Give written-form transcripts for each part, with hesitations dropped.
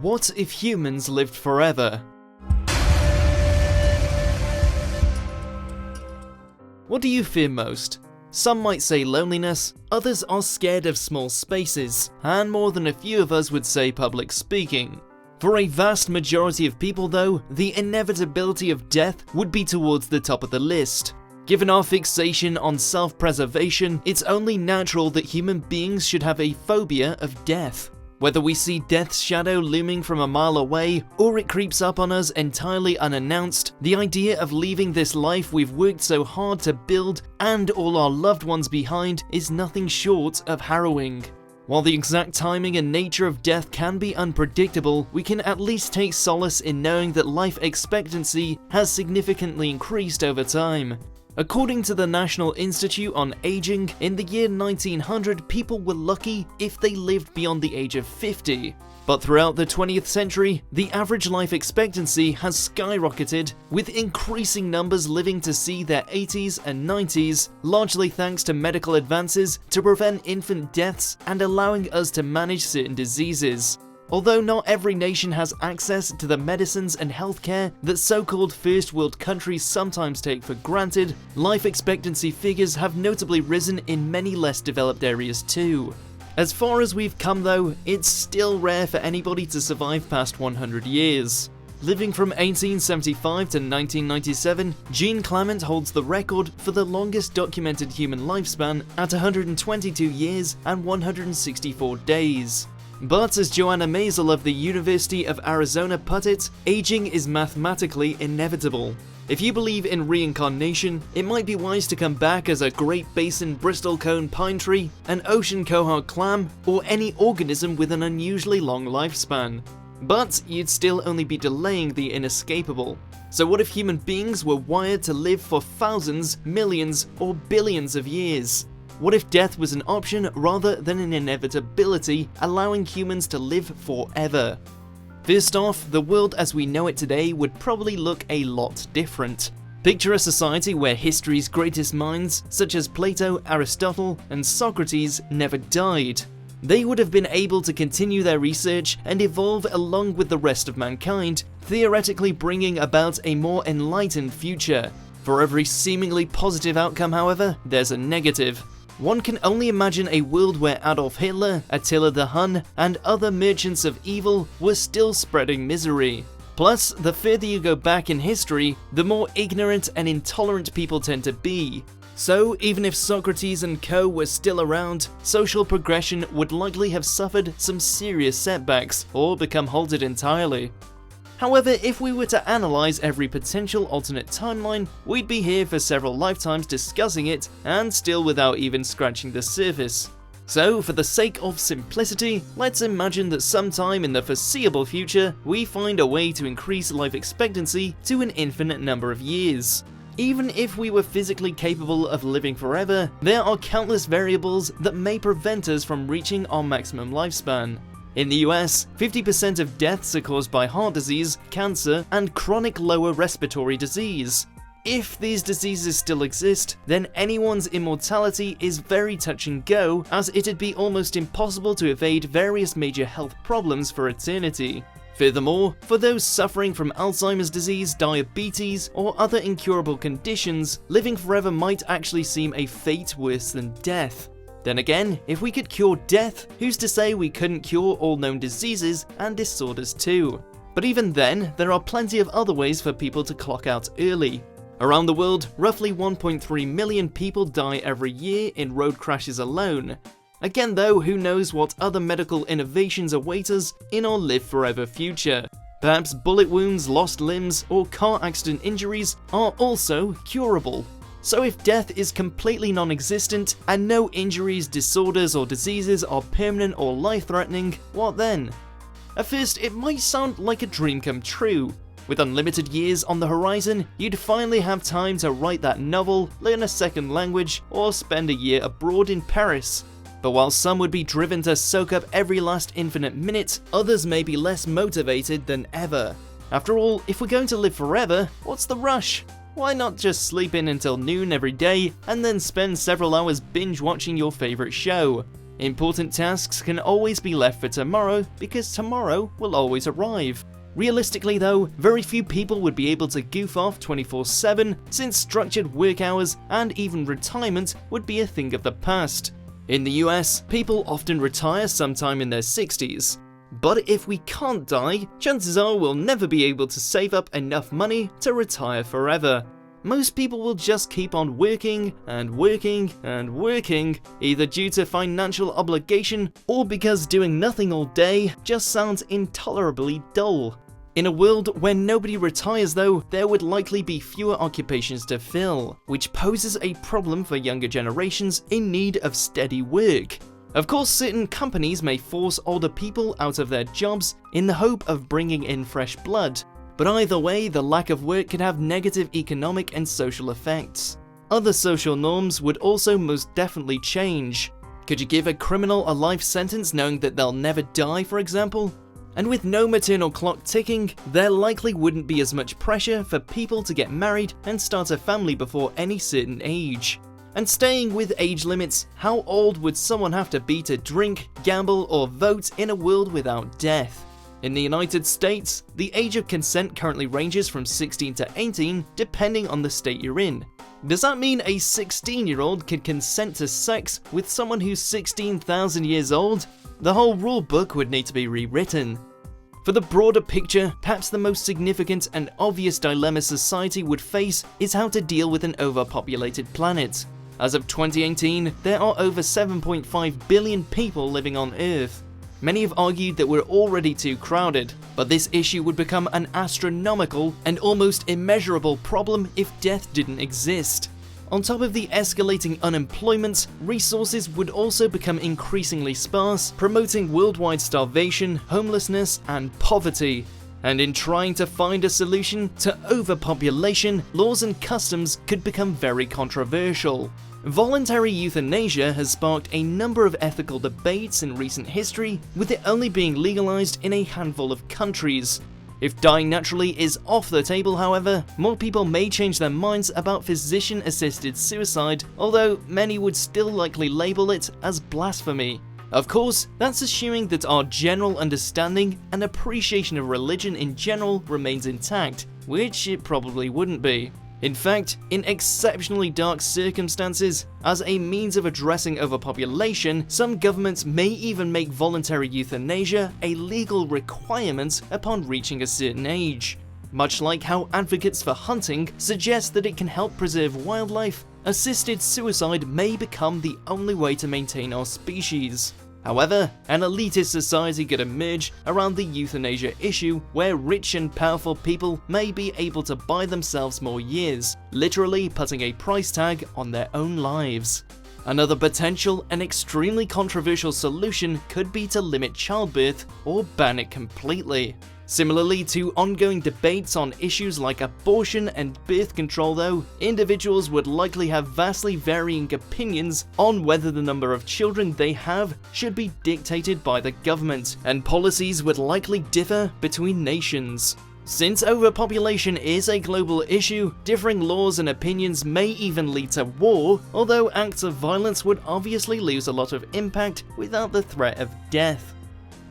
What if humans lived forever? What do you fear most? Some might say loneliness, others are scared of small spaces, and more than a few of us would say public speaking. For a vast majority of people though, the inevitability of death would be towards the top of the list. Given our fixation on self-preservation, it's only natural that human beings should have a phobia of death. Whether we see death's shadow looming from a mile away, or it creeps up on us entirely unannounced, the idea of leaving this life we've worked so hard to build and all our loved ones behind is nothing short of harrowing. While the exact timing and nature of death can be unpredictable, we can at least take solace in knowing that life expectancy has significantly increased over time. According to the National Institute on Aging, in the year 1900, people were lucky if they lived beyond the age of 50. But throughout the 20th century, the average life expectancy has skyrocketed, with increasing numbers living to see their 80s and 90s, largely thanks to medical advances to prevent infant deaths and allowing us to manage certain diseases. Although not every nation has access to the medicines and healthcare that so-called first world countries sometimes take for granted, life expectancy figures have notably risen in many less developed areas too. As far as we've come though, it's still rare for anybody to survive past 100 years. Living from 1875 to 1997, Jean Clement holds the record for the longest documented human lifespan at 122 years and 164 days. But as Joanna Maisel of the University of Arizona put it, aging is mathematically inevitable. If you believe in reincarnation, it might be wise to come back as a Great Basin Bristol cone pine tree, an ocean cohort clam, or any organism with an unusually long lifespan. But you'd still only be delaying the inescapable. So what if human beings were wired to live for thousands, millions, or billions of years? What if death was an option rather than an inevitability, allowing humans to live forever? First off, the world as we know it today would probably look a lot different. Picture a society where history's greatest minds, such as Plato, Aristotle, and Socrates, never died. They would have been able to continue their research and evolve along with the rest of mankind, theoretically bringing about a more enlightened future. For every seemingly positive outcome, however, there's a negative. One can only imagine a world where Adolf Hitler, Attila the Hun, and other merchants of evil were still spreading misery. Plus, the further you go back in history, the more ignorant and intolerant people tend to be. So, even if Socrates and co were still around, social progression would likely have suffered some serious setbacks, or become halted entirely. However, if we were to analyze every potential alternate timeline, we'd be here for several lifetimes discussing it, and still without even scratching the surface. So, for the sake of simplicity, let's imagine that sometime in the foreseeable future, we find a way to increase life expectancy to an infinite number of years. Even if we were physically capable of living forever, there are countless variables that may prevent us from reaching our maximum lifespan. In the US, 50% of deaths are caused by heart disease, cancer, and chronic lower respiratory disease. If these diseases still exist, then anyone's immortality is very touch and go, as it'd be almost impossible to evade various major health problems for eternity. Furthermore, for those suffering from Alzheimer's disease, diabetes, or other incurable conditions, living forever might actually seem a fate worse than death. Then again, if we could cure death, who's to say we couldn't cure all known diseases and disorders too? But even then, there are plenty of other ways for people to clock out early. Around the world, roughly 1.3 million people die every year in road crashes alone. Again though, who knows what other medical innovations await us in our live forever future? Perhaps bullet wounds, lost limbs, or car accident injuries are also curable. So if death is completely non-existent, and no injuries, disorders, or diseases are permanent or life-threatening, what then? At first, it might sound like a dream come true. With unlimited years on the horizon, you'd finally have time to write that novel, learn a second language, or spend a year abroad in Paris. But while some would be driven to soak up every last infinite minute, others may be less motivated than ever. After all, if we're going to live forever, what's the rush? Why not just sleep in until noon every day, and then spend several hours binge watching your favorite show? Important tasks can always be left for tomorrow because tomorrow will always arrive. Realistically though, very few people would be able to goof off 24/7 since structured work hours and even retirement would be a thing of the past. In the US, people often retire sometime in their 60s. But if we can't die, chances are we'll never be able to save up enough money to retire forever. Most people will just keep on working and working and working, either due to financial obligation or because doing nothing all day just sounds intolerably dull. In a world where nobody retires though, there would likely be fewer occupations to fill, which poses a problem for younger generations in need of steady work. Of course, certain companies may force older people out of their jobs in the hope of bringing in fresh blood, but either way, the lack of work could have negative economic and social effects. Other social norms would also most definitely change. Could you give a criminal a life sentence knowing that they'll never die, for example? And with no maternal clock ticking, there likely wouldn't be as much pressure for people to get married and start a family before any certain age. And staying with age limits, how old would someone have to be to drink, gamble, or vote in a world without death? In the United States, the age of consent currently ranges from 16 to 18, depending on the state you're in. Does that mean a 16-year-old can consent to sex with someone who's 16,000 years old? The whole rule book would need to be rewritten. For the broader picture, perhaps the most significant and obvious dilemma society would face is how to deal with an overpopulated planet. As of 2018, there are over 7.5 billion people living on Earth. Many have argued that we're already too crowded, but this issue would become an astronomical and almost immeasurable problem if death didn't exist. On top of the escalating unemployment, resources would also become increasingly sparse, promoting worldwide starvation, homelessness, and poverty. And in trying to find a solution to overpopulation, laws and customs could become very controversial. Voluntary euthanasia has sparked a number of ethical debates in recent history, with it only being legalized in a handful of countries. If dying naturally is off the table, however, more people may change their minds about physician-assisted suicide, although many would still likely label it as blasphemy. Of course, that's assuming that our general understanding and appreciation of religion in general remains intact, which it probably wouldn't be. In fact, in exceptionally dark circumstances, as a means of addressing overpopulation, some governments may even make voluntary euthanasia a legal requirement upon reaching a certain age. Much like how advocates for hunting suggest that it can help preserve wildlife, assisted suicide may become the only way to maintain our species. However, an elitist society could emerge around the euthanasia issue where rich and powerful people may be able to buy themselves more years, literally putting a price tag on their own lives. Another potential and extremely controversial solution could be to limit childbirth or ban it completely. Similarly to ongoing debates on issues like abortion and birth control though, individuals would likely have vastly varying opinions on whether the number of children they have should be dictated by the government, and policies would likely differ between nations. Since overpopulation is a global issue, differing laws and opinions may even lead to war, although acts of violence would obviously lose a lot of impact without the threat of death.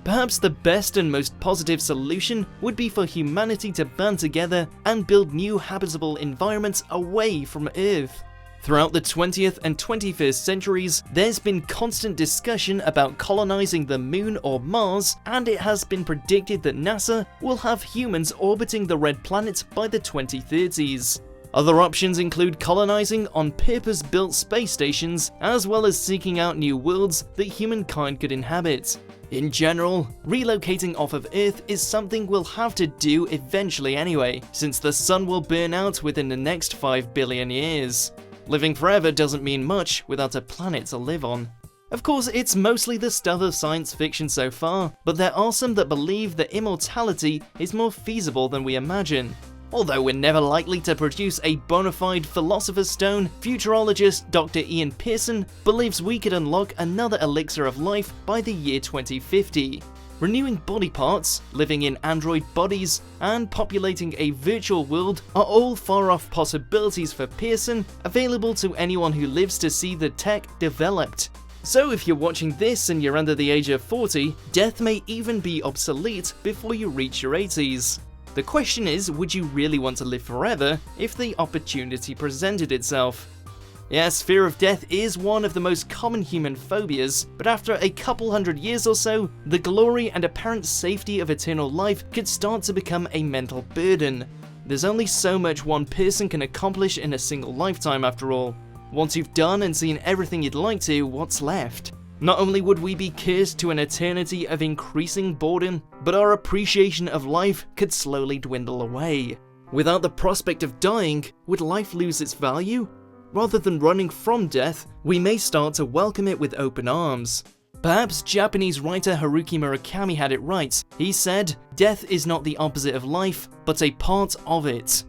Perhaps the best and most positive solution would be for humanity to band together and build new habitable environments away from Earth. Throughout the 20th and 21st centuries, there's been constant discussion about colonizing the Moon or Mars, and it has been predicted that NASA will have humans orbiting the Red Planet by the 2030s. Other options include colonizing on purpose-built space stations, as well as seeking out new worlds that humankind could inhabit. In general, relocating off of Earth is something we'll have to do eventually anyway, since the sun will burn out within the next 5 billion years. Living forever doesn't mean much without a planet to live on. Of course, it's mostly the stuff of science fiction so far, but there are some that believe that immortality is more feasible than we imagine. Although we're never likely to produce a bona fide philosopher's stone, futurologist Dr. Ian Pearson believes we could unlock another elixir of life by the year 2050. Renewing body parts, living in android bodies, and populating a virtual world are all far-off possibilities for Pearson, available to anyone who lives to see the tech developed. So if you're watching this and you're under the age of 40, death may even be obsolete before you reach your 80s. The question is, would you really want to live forever if the opportunity presented itself? Yes, fear of death is one of the most common human phobias, but after a couple hundred years or so, the glory and apparent safety of eternal life could start to become a mental burden. There's only so much one person can accomplish in a single lifetime after all. Once you've done and seen everything you'd like to, what's left? Not only would we be cursed to an eternity of increasing boredom, but our appreciation of life could slowly dwindle away. Without the prospect of dying, would life lose its value? Rather than running from death, we may start to welcome it with open arms. Perhaps Japanese writer Haruki Murakami had it right. He said, "Death is not the opposite of life, but a part of it."